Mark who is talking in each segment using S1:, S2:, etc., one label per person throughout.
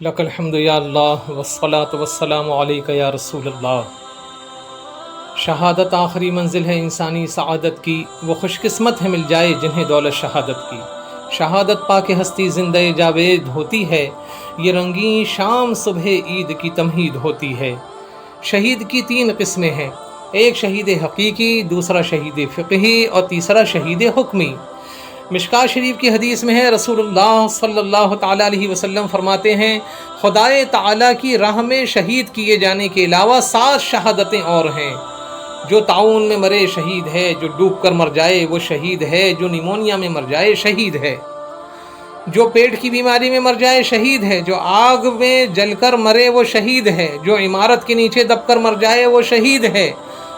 S1: لک الحمد یا اللہ والصلاۃ والسلام علیک یا رسول اللہ۔ شہادت آخری منزل ہے انسانی سعادت کی، وہ خوش قسمت ہے مل جائے جنہیں دولت شہادت کی۔ شہادت پا کے ہستی زندہ جاوید ہوتی ہے، یہ رنگین شام صبح عید کی تمہید ہوتی ہے۔ شہید کی تین قسمیں ہیں، ایک شہید حقیقی، دوسرا شہید فقہی اور تیسرا شہید حکمی۔ مشکاۃ شریف کی حدیث میں ہے، رسول اللہ صلی اللہ تعالیٰ علیہ وسلم فرماتے ہیں، خدائے تعالیٰ کی راہ میں شہید کیے جانے کے علاوہ 7 شہادتیں اور ہیں۔ جو تعاون میں مرے شہید ہے، جو ڈوب کر مر جائے وہ شہید ہے، جو نیمونیا میں مر جائے شہید ہے، جو پیٹ کی بیماری میں مر جائے شہید ہے، جو آگ میں جل کر مرے وہ شہید ہے، جو عمارت کے نیچے دب کر مر جائے وہ شہید ہے،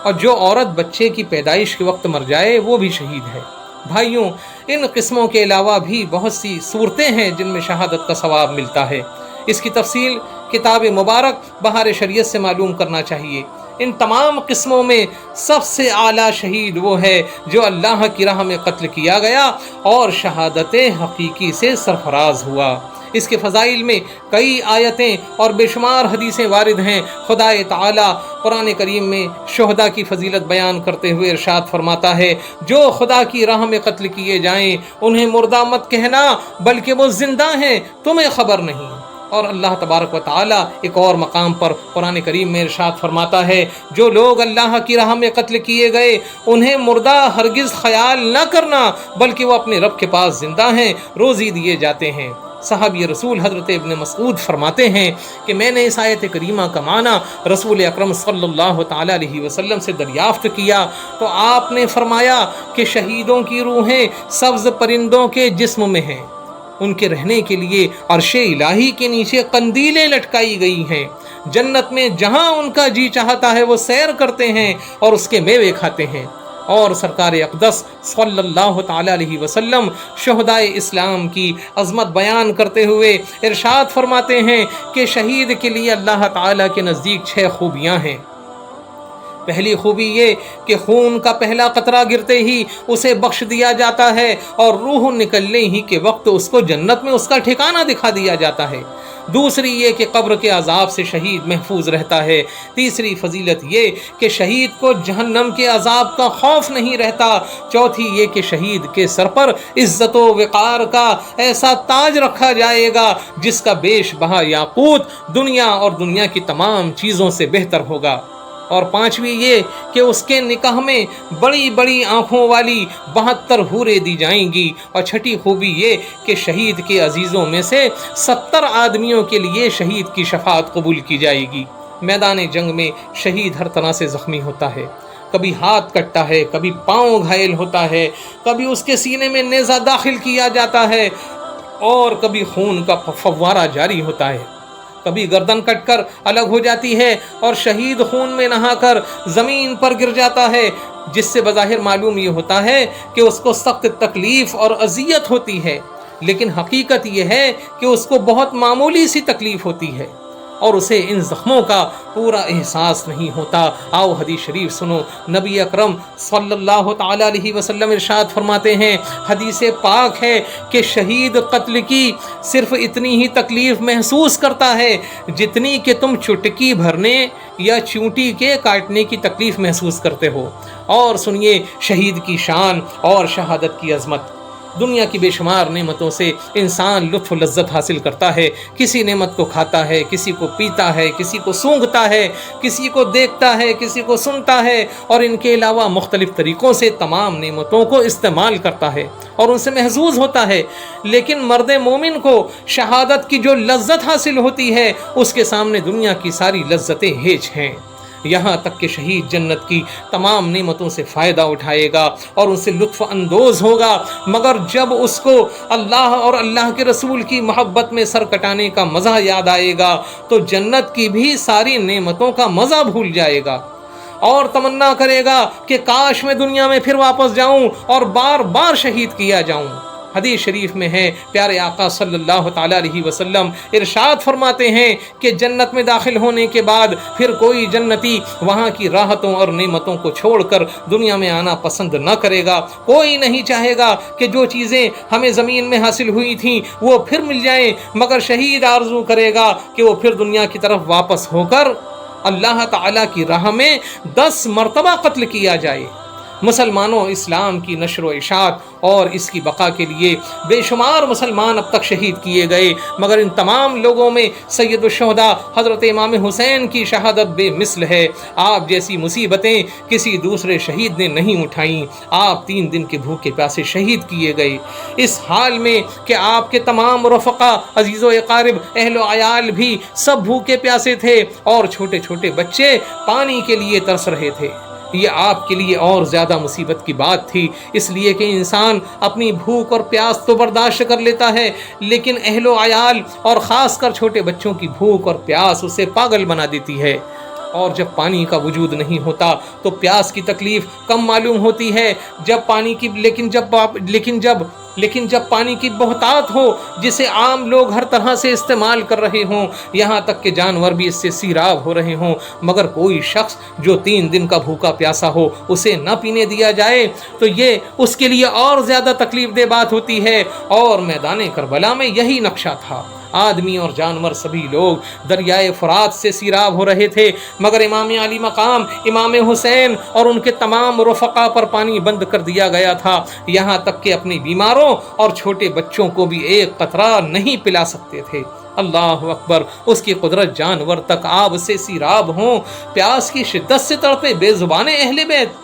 S1: اور جو عورت بچے کی پیدائش کے وقت مر جائے وہ بھی شہید ہے۔ بھائیوں، ان قسموں کے علاوہ بھی بہت سی صورتیں ہیں جن میں شہادت کا ثواب ملتا ہے۔ اس کی تفصیل کتاب مبارک بہار شریعت سے معلوم کرنا چاہیے۔ ان تمام قسموں میں سب سے اعلیٰ شہید وہ ہے جو اللہ کی راہ میں قتل کیا گیا اور شہادت حقیقی سے سرفراز ہوا۔ اس کے فضائل میں کئی آیتیں اور بے شمار حدیثیں وارد ہیں۔ خدائے تعالیٰ قرآن کریم میں شہداء کی فضیلت بیان کرتے ہوئے ارشاد فرماتا ہے، جو خدا کی راہ میں قتل کیے جائیں انہیں مردہ مت کہنا بلکہ وہ زندہ ہیں، تمہیں خبر نہیں۔ اور اللہ تبارک و تعالیٰ ایک اور مقام پر قرآن کریم میں ارشاد فرماتا ہے، جو لوگ اللہ کی راہ میں قتل کیے گئے انہیں مردہ ہرگز خیال نہ کرنا بلکہ وہ اپنے رب کے پاس زندہ ہیں، روزی دیے جاتے ہیں۔ صحابی رسول حضرت ابن مسعود فرماتے ہیں کہ میں نے اس آیت کریمہ کا معنی رسول اکرم صلی اللہ تعالیٰ علیہ وسلم سے دریافت کیا تو آپ نے فرمایا کہ شہیدوں کی روحیں سبز پرندوں کے جسم میں ہیں، ان کے رہنے کے لیے عرش الہی کے نیچے قندیلیں لٹکائی گئی ہیں، جنت میں جہاں ان کا جی چاہتا ہے وہ سیر کرتے ہیں اور اس کے میوے کھاتے ہیں۔ اور سرکار اقدس صلی اللہ تعالیٰ علیہ وسلم شہدائے اسلام کی عظمت بیان کرتے ہوئے ارشاد فرماتے ہیں کہ شہید کے لیے اللہ تعالیٰ کے نزدیک 6 خوبیاں ہیں۔ پہلی خوبی یہ کہ خون کا پہلا قطرہ گرتے ہی اسے بخش دیا جاتا ہے اور روح نکلنے ہی کے وقت اس کو جنت میں اس کا ٹھکانہ دکھا دیا جاتا ہے۔ دوسری یہ کہ قبر کے عذاب سے شہید محفوظ رہتا ہے۔ تیسری فضیلت یہ کہ شہید کو جہنم کے عذاب کا خوف نہیں رہتا۔ چوتھی یہ کہ شہید کے سر پر عزت و وقار کا ایسا تاج رکھا جائے گا جس کا بیش بہا یاقوت دنیا اور دنیا کی تمام چیزوں سے بہتر ہوگا۔ اور پانچویں یہ کہ اس کے نکاح میں بڑی بڑی آنکھوں والی 72 حوریں دی جائیں گی۔ اور چھٹی خوبی یہ کہ شہید کے عزیزوں میں سے 70 آدمیوں کے لیے شہید کی شفاعت قبول کی جائے گی۔ میدان جنگ میں شہید ہر طرح سے زخمی ہوتا ہے، کبھی ہاتھ کٹتا ہے، کبھی پاؤں گھائل ہوتا ہے، کبھی اس کے سینے میں نیزہ داخل کیا جاتا ہے اور کبھی خون کا فوارہ جاری ہوتا ہے، کبھی گردن کٹ کر الگ ہو جاتی ہے اور شہید خون میں نہا کر زمین پر گر جاتا ہے، جس سے بظاہر معلوم یہ ہوتا ہے کہ اس کو سخت تکلیف اور اذیت ہوتی ہے، لیکن حقیقت یہ ہے کہ اس کو بہت معمولی سی تکلیف ہوتی ہے اور اسے ان زخموں کا پورا احساس نہیں ہوتا۔ آؤ حدیث شریف سنو، نبی اکرم صلی اللہ تعالیٰ علیہ وسلم ارشاد فرماتے ہیں، حدیث پاک ہے کہ شہید قتل کی صرف اتنی ہی تکلیف محسوس کرتا ہے جتنی کہ تم چٹکی بھرنے یا چونٹی کے کاٹنے کی تکلیف محسوس کرتے ہو۔ اور سنیے شہید کی شان اور شہادت کی عظمت۔ دنیا کی بے شمار نعمتوں سے انسان لطف و لذت حاصل کرتا ہے، کسی نعمت کو کھاتا ہے، کسی کو پیتا ہے، کسی کو سونگھتا ہے، کسی کو دیکھتا ہے، کسی کو سنتا ہے، اور ان کے علاوہ مختلف طریقوں سے تمام نعمتوں کو استعمال کرتا ہے اور ان سے محظوظ ہوتا ہے۔ لیکن مرد مومن کو شہادت کی جو لذت حاصل ہوتی ہے اس کے سامنے دنیا کی ساری لذتیں ہیچ ہیں۔ یہاں تک کہ شہید جنت کی تمام نعمتوں سے فائدہ اٹھائے گا اور ان سے لطف اندوز ہوگا، مگر جب اس کو اللہ اور اللہ کے رسول کی محبت میں سر کٹانے کا مزہ یاد آئے گا تو جنت کی بھی ساری نعمتوں کا مزہ بھول جائے گا اور تمنا کرے گا کہ کاش میں دنیا میں پھر واپس جاؤں اور بار بار شہید کیا جاؤں۔ حدیث شریف میں ہے، پیارے آقا صلی اللہ تعالیٰ علیہ وسلم ارشاد فرماتے ہیں کہ جنت میں داخل ہونے کے بعد پھر کوئی جنتی وہاں کی راحتوں اور نعمتوں کو چھوڑ کر دنیا میں آنا پسند نہ کرے گا۔ کوئی نہیں چاہے گا کہ جو چیزیں ہمیں زمین میں حاصل ہوئی تھیں وہ پھر مل جائیں، مگر شہید آرزو کرے گا کہ وہ پھر دنیا کی طرف واپس ہو کر اللہ تعالیٰ کی راہ میں 10 مرتبہ قتل کیا جائے۔ مسلمانوں، اسلام کی نشر و اشاعت اور اس کی بقا کے لیے بے شمار مسلمان اب تک شہید کیے گئے، مگر ان تمام لوگوں میں سید الشہداء حضرت امام حسین کی شہادت بے مثل ہے۔ آپ جیسی مصیبتیں کسی دوسرے شہید نے نہیں اٹھائیں۔ آپ 3 دن کے بھوکے پیاسے شہید کیے گئے، اس حال میں کہ آپ کے تمام رفقا، عزیز و اقارب، اہل و عیال بھی سب بھوکے پیاسے تھے اور چھوٹے چھوٹے بچے پانی کے لیے ترس رہے تھے۔ یہ آپ کے لیے اور زیادہ مصیبت کی بات تھی، اس لیے کہ انسان اپنی بھوک اور پیاس تو برداشت کر لیتا ہے، لیکن اہل و عیال اور خاص کر چھوٹے بچوں کی بھوک اور پیاس اسے پاگل بنا دیتی ہے۔ اور جب پانی کا وجود نہیں ہوتا تو پیاس کی تکلیف کم معلوم ہوتی ہے، لیکن جب پانی کی بہتات ہو جسے عام لوگ ہر طرح سے استعمال کر رہے ہوں، یہاں تک کہ جانور بھی اس سے سیراب ہو رہے ہوں، مگر کوئی شخص جو 3 دن کا بھوکا پیاسا ہو اسے نہ پینے دیا جائے تو یہ اس کے لیے اور زیادہ تکلیف دہ بات ہوتی ہے۔ اور میدان کربلا میں یہی نقشہ تھا۔ آدمی اور جانور سبھی لوگ دریائے فرات سے سیراب ہو رہے تھے، مگر امام علی مقام امام حسین اور ان کے تمام رفقا پر پانی بند کر دیا گیا تھا، یہاں تک کہ اپنے بیماروں اور چھوٹے بچوں کو بھی ایک قطرہ نہیں پلا سکتے تھے۔ اللہ اکبر! اس کی قدرت، جانور تک آب سے سیراب ہوں، پیاس کی شدت سے تڑپے بے زبان اہل بیت،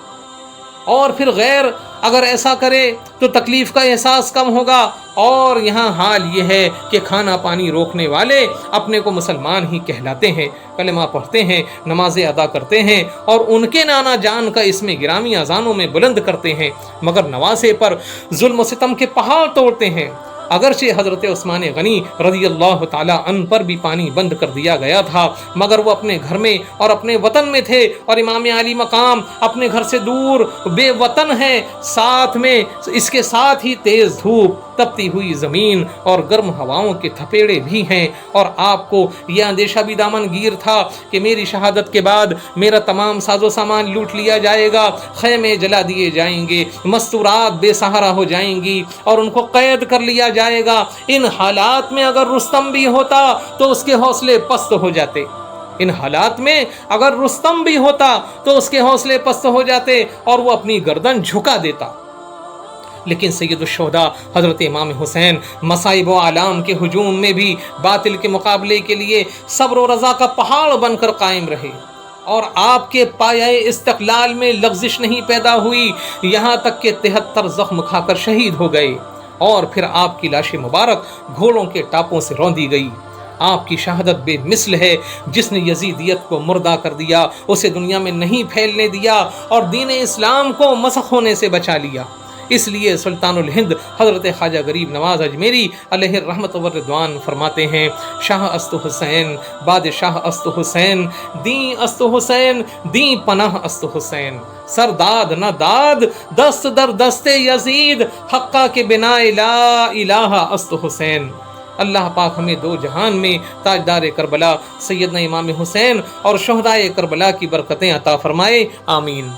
S1: اور پھر غیر اگر ایسا کرے تو تکلیف کا احساس کم ہوگا۔ اور یہاں حال یہ ہے کہ کھانا پانی روکنے والے اپنے کو مسلمان ہی کہلاتے ہیں، کلمہ پڑھتے ہیں، نمازیں ادا کرتے ہیں اور ان کے نانا جان کا اس میں گرامی اذانوں میں بلند کرتے ہیں، مگر نواسے پر ظلم و ستم کے پہاڑ توڑتے ہیں۔ اگرچہ حضرت عثمان غنی رضی اللہ تعالیٰ عنہ پر بھی پانی بند کر دیا گیا تھا، مگر وہ اپنے گھر میں اور اپنے وطن میں تھے، اور امام علی مقام اپنے گھر سے دور بے وطن ہیں، ساتھ میں اس کے ساتھ ہی تیز دھوپ، تپتی ہوئی زمین اور گرم ہواؤں کے تھپیڑے بھی ہیں، اور آپ کو یہ اندیشہ بھی دامن گیر تھا کہ میری شہادت کے بعد میرا تمام ساز و سامان لوٹ لیا جائے گا، خیمے جلا دیے جائیں گے، مستورات بے سہارا ہو جائیں گی اور ان کو قید کر لیا جائے گا۔ ان حالات میں اگر رستم بھی ہوتا تو اس کے حوصلے پست ہو جاتے، ان حالات میں اگر رستم بھی ہوتا تو اس کے حوصلے پست ہو جاتے اور وہ اپنی گردن جھکا دیتا۔ لیکن سید الشہداء حضرت امام حسین مصائب و آلام کے ہجوم میں بھی باطل کے مقابلے کے لیے صبر و رضا کا پہاڑ بن کر قائم رہے، اور آپ کے پایۂ استقلال میں لغزش نہیں پیدا ہوئی، یہاں تک کہ 73 زخم کھا کر شہید ہو گئے، اور پھر آپ کی لاش مبارک گھوڑوں کے ٹاپوں سے روندی گئی۔ آپ کی شہادت بے مثل ہے۔ جس نے یزیدیت کو مردہ کر دیا اسے دنیا میں نہیں پھیلنے دیا اور دین اسلام کو مسخ ہونے سے بچا لیا۔ اس لیے سلطان الہند حضرت خواجہ غریب نواز اجمیری علیہ الرحمت والرضوان فرماتے ہیں، شاہ است حسین، بادشاہ است حسین، دین است حسین، دین پناہ است حسین، سرداد نہ داد دست در دست یزید، حقہ کے بنا لا الہ است حسین۔ اللہ پاک ہمیں 2 جہان میں تاجدار کربلا سیدنا امام حسین اور شہدائے کربلا کی برکتیں عطا فرمائے، آمین۔